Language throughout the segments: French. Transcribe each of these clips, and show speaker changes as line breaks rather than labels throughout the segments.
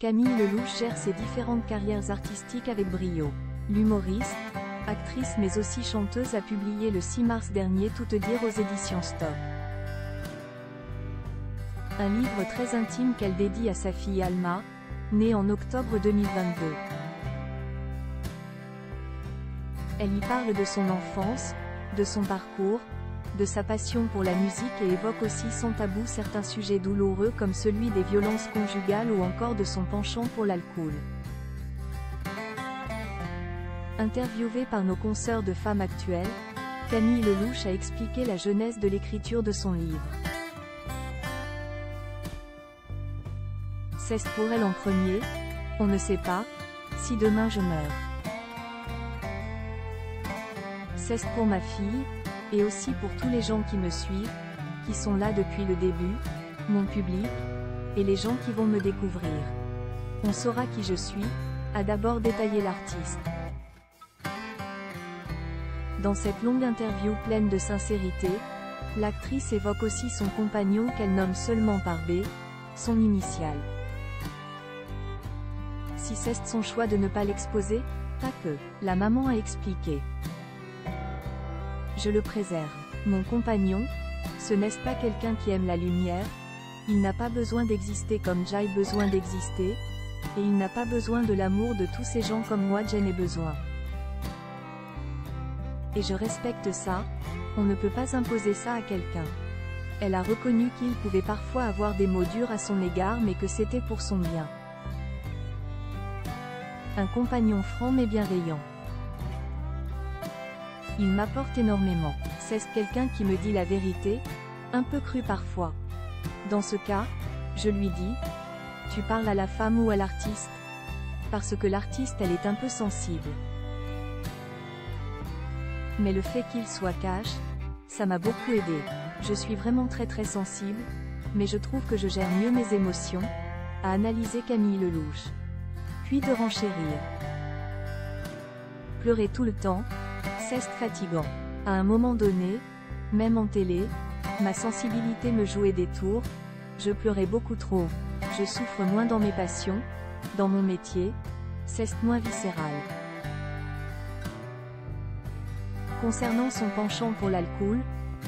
Camille Lelouch gère ses différentes carrières artistiques avec brio. L'humoriste, actrice mais aussi chanteuse a publié le 6 mars dernier Tout te dire aux éditions Stock. Un livre très intime qu'elle dédie à sa fille Alma, née en octobre 2022. Elle y parle de son enfance, de son parcours, de sa passion pour la musique et évoque aussi sans tabou certains sujets douloureux comme celui des violences conjugales ou encore de son penchant pour l'alcool. Interviewée par nos consoeurs de femmes actuelles, Camille Lelouch a expliqué la genèse de l'écriture de son livre. C'est pour elle en premier, on ne sait pas, si demain je meurs. C'est pour ma fille, et aussi pour tous les gens qui me suivent, qui sont là depuis le début, mon public, et les gens qui vont me découvrir. On saura qui je suis, a d'abord détaillé l'artiste. Dans cette longue interview pleine de sincérité, l'actrice évoque aussi son compagnon qu'elle nomme seulement par B, son initiale. Si c'est son choix de ne pas l'exposer, pas que, la maman a expliqué. Je le préserve. Mon compagnon, ce n'est pas quelqu'un qui aime la lumière, il n'a pas besoin d'exister comme j'ai besoin d'exister, et il n'a pas besoin de l'amour de tous ces gens comme moi j'en ai besoin. Et je respecte ça, on ne peut pas imposer ça à quelqu'un. Elle a reconnu qu'il pouvait parfois avoir des mots durs à son égard mais que c'était pour son bien. Un compagnon franc mais bienveillant. Il m'apporte énormément. C'est quelqu'un qui me dit la vérité, un peu crue parfois. Dans ce cas, je lui dis, tu parles à la femme ou à l'artiste? Parce que l'artiste elle est un peu sensible. Mais le fait qu'il soit cash, ça m'a beaucoup aidé. Je suis vraiment très sensible, mais je trouve que je gère mieux mes émotions, a analysé Camille Lelouch. Puis de renchérir. Pleurer tout le temps, c'est fatigant. À un moment donné, même en télé, ma sensibilité me jouait des tours, je pleurais beaucoup trop, je souffre moins dans mes passions, dans mon métier, c'est moins viscéral. Concernant son penchant pour l'alcool,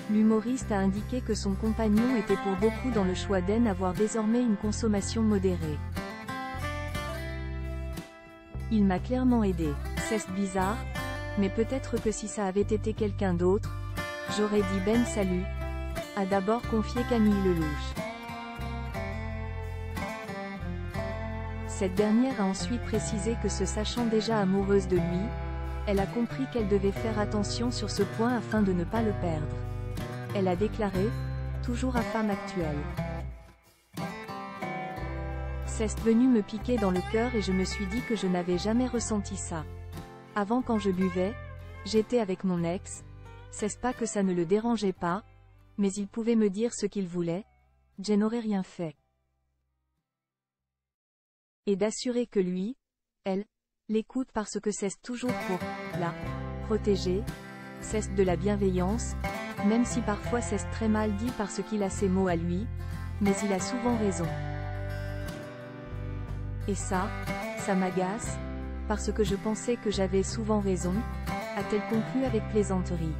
l'humoriste a indiqué que son compagnon était pour beaucoup dans le choix d'en avoir désormais une consommation modérée. Il m'a clairement aidé. C'est bizarre, mais peut-être que si ça avait été quelqu'un d'autre, j'aurais dit ben salut, a d'abord confié Camille Lelouch. Cette dernière a ensuite précisé que se sachant déjà amoureuse de lui, elle a compris qu'elle devait faire attention sur ce point afin de ne pas le perdre. Elle a déclaré, toujours à femme actuelle. C'est venu me piquer dans le cœur et je me suis dit que je n'avais jamais ressenti ça. Avant quand je buvais, j'étais avec mon ex, c'est pas que ça ne le dérangeait pas, mais il pouvait me dire ce qu'il voulait, je n'aurais rien fait. Et d'assurer que lui, elle, l'écoute parce que c'est toujours pour la protéger, c'est de la bienveillance, même si parfois c'est très mal dit parce qu'il a ses mots à lui, mais il a souvent raison. Et ça m'agace, parce que je pensais que j'avais souvent raison, a-t-elle conclu avec plaisanterie.